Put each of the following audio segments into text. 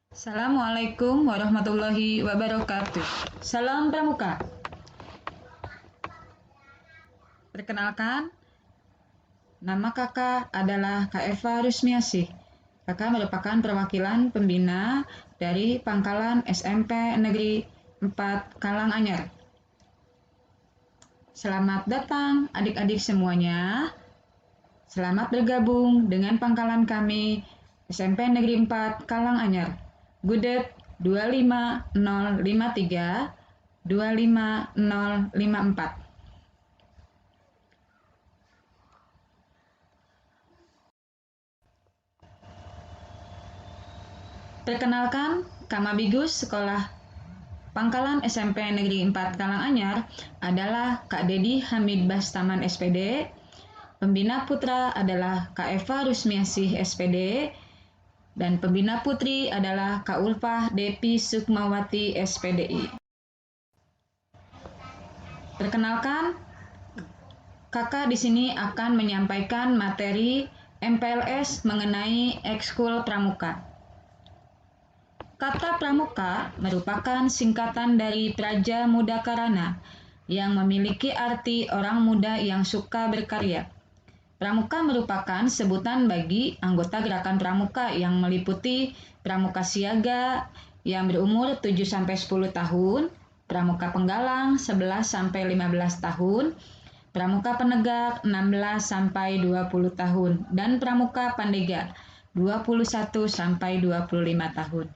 Assalamualaikum warahmatullahi wabarakatuh. Salam Pramuka. Perkenalkan, nama kakak adalah Kak Eva Rusmiasih. Kakak merupakan perwakilan pembina dari Pangkalan SMP Negeri 4 Kalanganyar. Selamat datang adik-adik semuanya. Selamat bergabung dengan pangkalan kami SMP Negeri 4 Kalanganyar. Gudet 25053 25054. Perkenalkan, Kamabigus Sekolah Pangkalan SMP Negeri 4 Kalanganyar adalah Kak Dedi Hamid Bastaman SPD. Pembina putra adalah Kak Eva Rusmiasih SPD. Dan pembina putri adalah Kak Ulfah Depi Sukmawati SPDI. Perkenalkan, kakak di sini akan menyampaikan materi MPLS mengenai ekskul pramuka. Kata pramuka merupakan singkatan dari Praja Muda Karana yang memiliki arti orang muda yang suka berkarya. Pramuka merupakan sebutan bagi anggota gerakan pramuka yang meliputi pramuka siaga yang berumur 7-10 tahun, pramuka penggalang 11-15 tahun, pramuka penegak 16-20 tahun, dan pramuka pandega 21-25 tahun.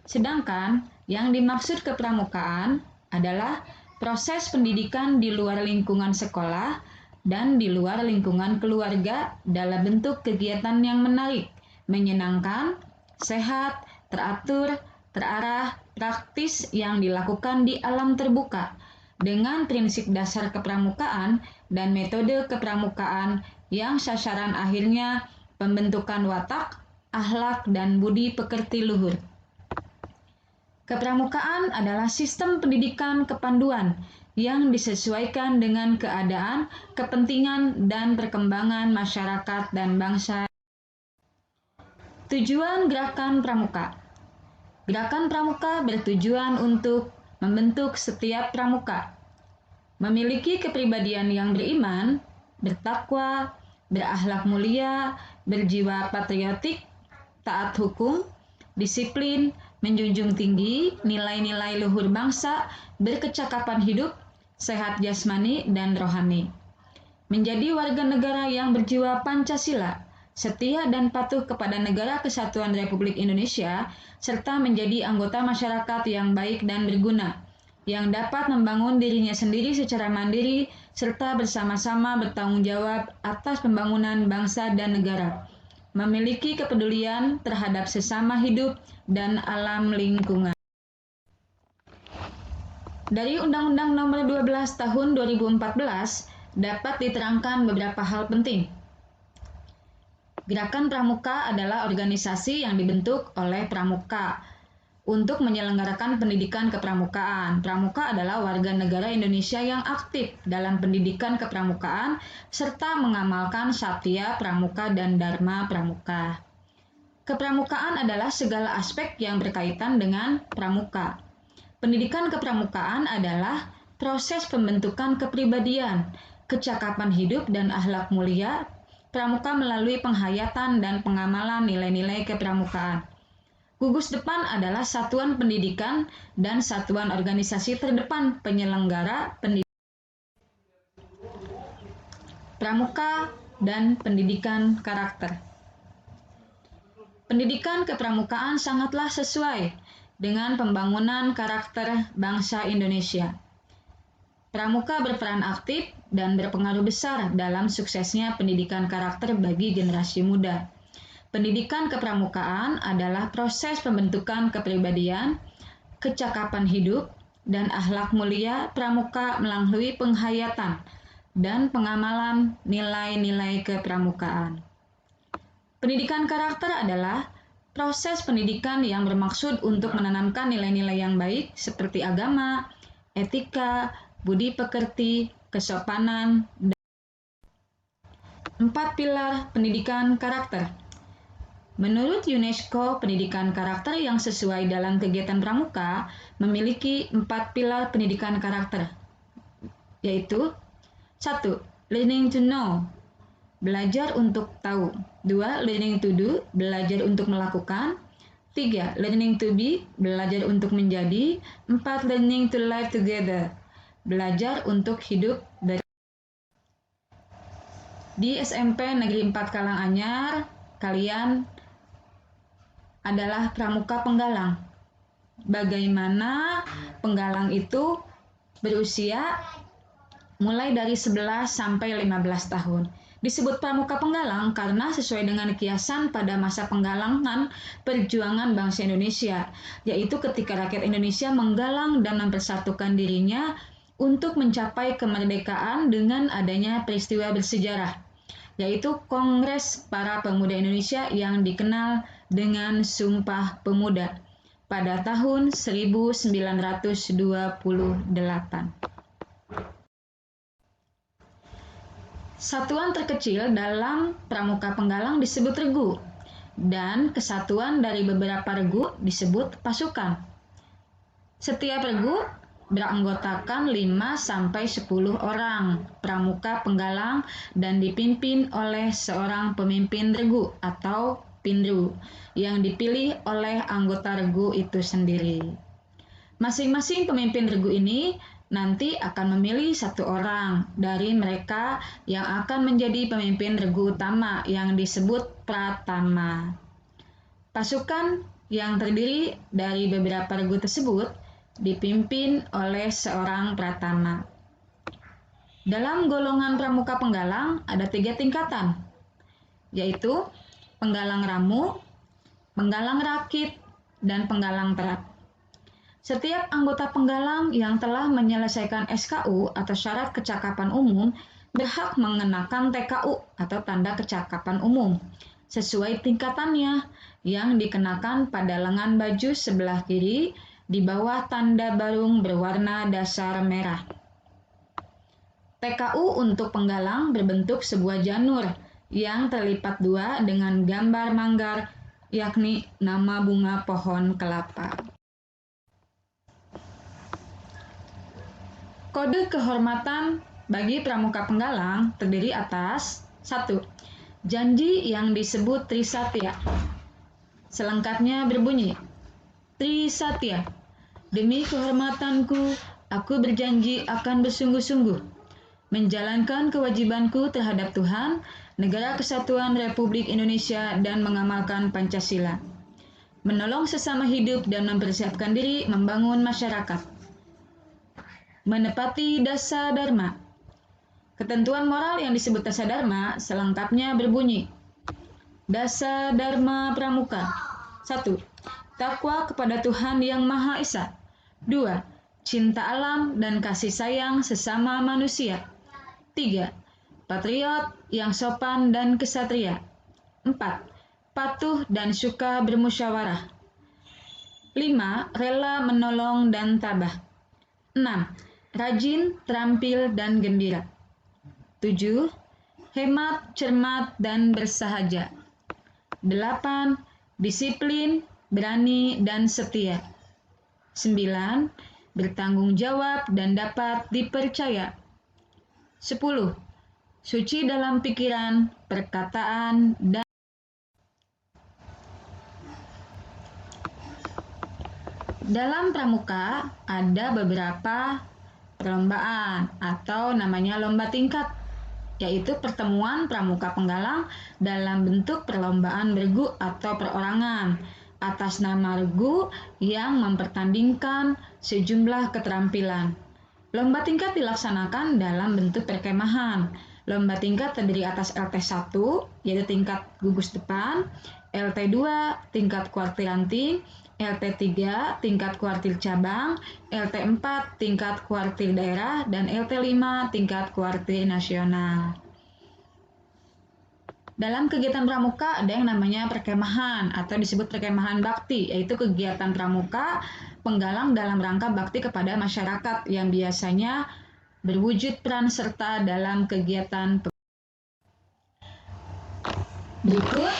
Sedangkan yang dimaksud kepramukaan adalah proses pendidikan di luar lingkungan sekolah dan di luar lingkungan keluarga dalam bentuk kegiatan yang menarik, menyenangkan, sehat, teratur, terarah, praktis yang dilakukan di alam terbuka dengan prinsip dasar kepramukaan dan metode kepramukaan yang sasaran akhirnya pembentukan watak, akhlak, dan budi pekerti luhur. Kepramukaan adalah sistem pendidikan kepanduan yang disesuaikan dengan keadaan, kepentingan, dan perkembangan masyarakat dan bangsa. Tujuan Gerakan Pramuka. Gerakan Pramuka bertujuan untuk membentuk setiap pramuka, memiliki kepribadian yang beriman, bertakwa, berakhlak mulia, berjiwa patriotik, taat hukum, disiplin, menjunjung tinggi nilai-nilai luhur bangsa, berkecakapan hidup, sehat jasmani dan rohani. Menjadi warga negara yang berjiwa Pancasila, setia dan patuh kepada Negara Kesatuan Republik Indonesia, serta menjadi anggota masyarakat yang baik dan berguna, yang dapat membangun dirinya sendiri secara mandiri, serta bersama-sama bertanggung jawab atas pembangunan bangsa dan negara, memiliki kepedulian terhadap sesama hidup dan alam lingkungan. Dari Undang-Undang Nomor 12 Tahun 2014 dapat diterangkan beberapa hal penting. Gerakan Pramuka adalah organisasi yang dibentuk oleh pramuka untuk menyelenggarakan pendidikan kepramukaan. Pramuka adalah warga negara Indonesia yang aktif dalam pendidikan kepramukaan serta mengamalkan Satya Pramuka dan Dharma Pramuka. Kepramukaan adalah segala aspek yang berkaitan dengan pramuka. Pendidikan kepramukaan adalah proses pembentukan kepribadian, kecakapan hidup, dan akhlak mulia pramuka melalui penghayatan dan pengamalan nilai-nilai kepramukaan. Gugus depan adalah satuan pendidikan dan satuan organisasi terdepan penyelenggara pendidikan pramuka dan pendidikan karakter. Pendidikan kepramukaan sangatlah sesuai dengan pembangunan karakter bangsa Indonesia. Pramuka berperan aktif dan berpengaruh besar dalam suksesnya pendidikan karakter bagi generasi muda. Pendidikan kepramukaan adalah proses pembentukan kepribadian, kecakapan hidup, dan akhlak mulia pramuka melalui penghayatan dan pengamalan nilai-nilai kepramukaan. Pendidikan karakter adalah proses pendidikan yang bermaksud untuk menanamkan nilai-nilai yang baik seperti agama, etika, budi pekerti, kesopanan, dan 4 pilar pendidikan karakter. Menurut UNESCO, pendidikan karakter yang sesuai dalam kegiatan pramuka memiliki 4 pilar pendidikan karakter, yaitu 1. Learning to know, belajar untuk tahu. 2. Learning to do, belajar untuk melakukan. 3. Learning to be, belajar untuk menjadi. 4. Learning to live together, belajar untuk hidup di SMP Negeri 4 Karanganyar, kalian adalah pramuka penggalang. Bagaimana penggalang itu berusia mulai dari 11 sampai 15 tahun. Disebut pramuka penggalang karena sesuai dengan kiasan pada masa penggalangan perjuangan bangsa Indonesia, yaitu ketika rakyat Indonesia menggalang dan mempersatukan dirinya untuk mencapai kemerdekaan dengan adanya peristiwa bersejarah, yaitu Kongres Para Pemuda Indonesia yang dikenal dengan Sumpah Pemuda pada tahun 1928. Satuan terkecil dalam pramuka penggalang disebut regu, dan kesatuan dari beberapa regu disebut pasukan. Setiap regu beranggotakan 5-10 orang pramuka penggalang dan dipimpin oleh seorang pemimpin regu atau pindru yang dipilih oleh anggota regu itu sendiri. Masing-masing pemimpin regu ini nanti akan memilih satu orang dari mereka yang akan menjadi pemimpin regu utama yang disebut pratama. Pasukan yang terdiri dari beberapa regu tersebut dipimpin oleh seorang pratama. Dalam golongan pramuka penggalang ada 3 tingkatan, yaitu penggalang ramu, penggalang rakit, dan penggalang terap. Setiap anggota penggalang yang telah menyelesaikan SKU atau syarat kecakapan umum berhak mengenakan TKU atau tanda kecakapan umum sesuai tingkatannya yang dikenakan pada lengan baju sebelah kiri di bawah tanda barung berwarna dasar merah. TKU untuk penggalang berbentuk sebuah janur yang terlipat 2 dengan gambar manggar, yakni nama bunga pohon kelapa. Kode kehormatan bagi pramuka penggalang terdiri atas 1. Janji yang disebut Trisatya. Selengkapnya berbunyi, Trisatya, demi kehormatanku, aku berjanji akan bersungguh-sungguh menjalankan kewajibanku terhadap Tuhan, Negara Kesatuan Republik Indonesia, dan mengamalkan Pancasila, menolong sesama hidup dan mempersiapkan diri membangun masyarakat. Menepati Dasa Dharma. Ketentuan moral yang disebut Dasa Dharma selengkapnya berbunyi, Dasa Dharma Pramuka. 1. Takwa kepada Tuhan Yang Maha Esa. 2. Cinta alam dan kasih sayang sesama manusia. 3. Patriot yang sopan dan kesatria. 4. Patuh dan suka bermusyawarah. 5. Rela menolong dan tabah. 6. Rajin, terampil, dan gembira. 7. Hemat, cermat, dan bersahaja. 8. Disiplin, berani, dan setia. 9. Bertanggung jawab dan dapat dipercaya. 10. Suci dalam pikiran, perkataan, dan dalam pramuka ada beberapa perlombaan atau namanya lomba tingkat, yaitu pertemuan pramuka penggalang dalam bentuk perlombaan regu atau perorangan atas nama regu yang mempertandingkan sejumlah keterampilan. Lomba tingkat dilaksanakan dalam bentuk perkemahan. Lomba tingkat terdiri atas LT1, yaitu tingkat gugus depan, LT2 tingkat kuartir ranting, LT3 tingkat kuartir cabang, LT4 tingkat kuartir daerah, dan LT5 tingkat kuartir nasional. Dalam kegiatan pramuka ada yang namanya perkemahan atau disebut perkemahan bakti, yaitu kegiatan pramuka penggalang dalam rangka bakti kepada masyarakat yang biasanya berwujud peran serta dalam kegiatan. Berikut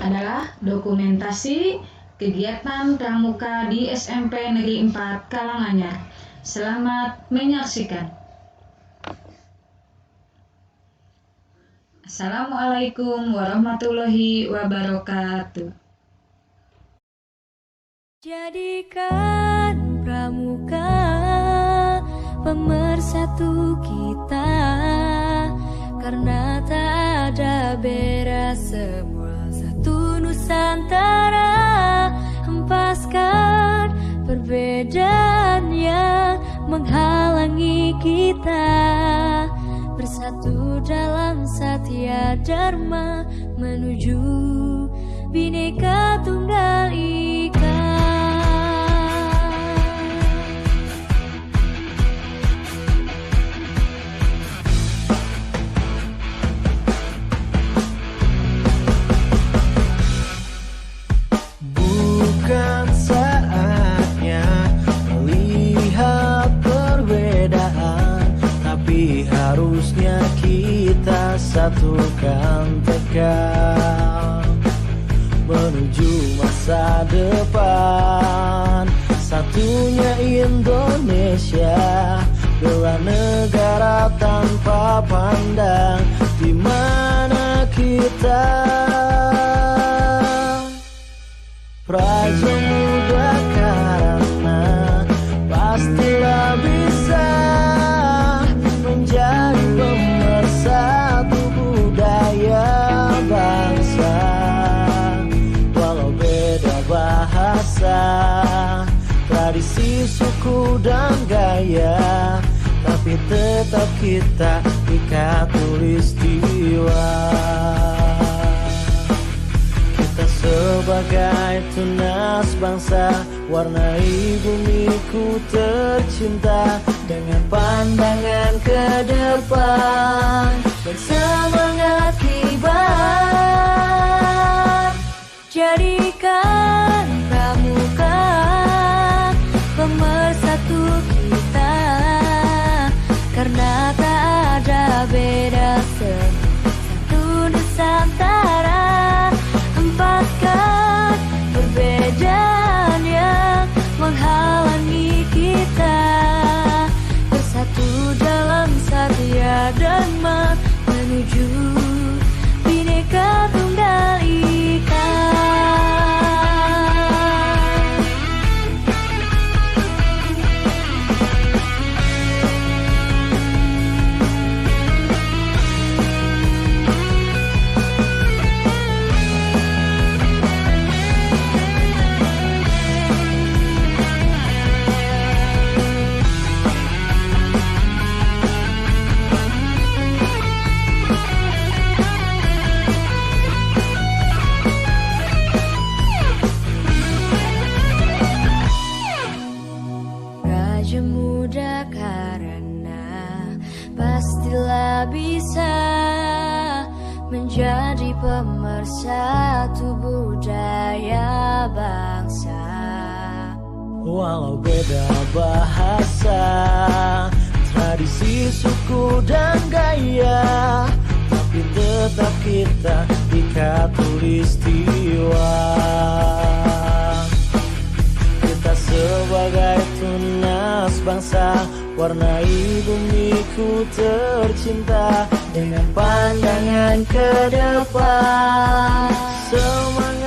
adalah dokumentasi kegiatan pramuka di SMP Negeri 4 Karanganyar. Selamat menyaksikan. Assalamualaikum warahmatullahi wabarakatuh. Jadikan pramuka pemersatu kita, karena tak ada beda, semua satu Nusantara. Hempaskan perbedaan yang menghalangi kita, bersatu dalam satya dharma menuju Bhinneka Tunggal Ika. Bukan saatnya melihat perbedaan, tapi harusnya kita satukan tekad menuju masa depan. Satunya Indonesia, bela negara tanpa pandang di mana kita. Praja Muda Karana pastilah bisa menjadi pemersatu budaya bangsa. Walau beda bahasa, tradisi, suku, dan gaya, tapi tetap kita ikat tulistiwa. Kita sebagai tunas bangsa, warnai bumiku tercinta dengan pandangan ke depan dan semangat kibar. Jadikan pramuka pemersatu kita, karena tak ada beda, satu Nusantara. Hempaskan perbedaan yang menghalangi kita, bersatu dalam satya dharma menuju Bhinneka Tunggal Ika. Praja Muda Karana pastilah bisa menjadi pemersatu budaya bangsa. Walau beda bahasa, tradisi, suku, dan gaya, tapi tetap kita ikat tulistiwa. Kita sebagai tunas bangsa, warnai bumiku tercinta dengan pandangan ke depan. Semangat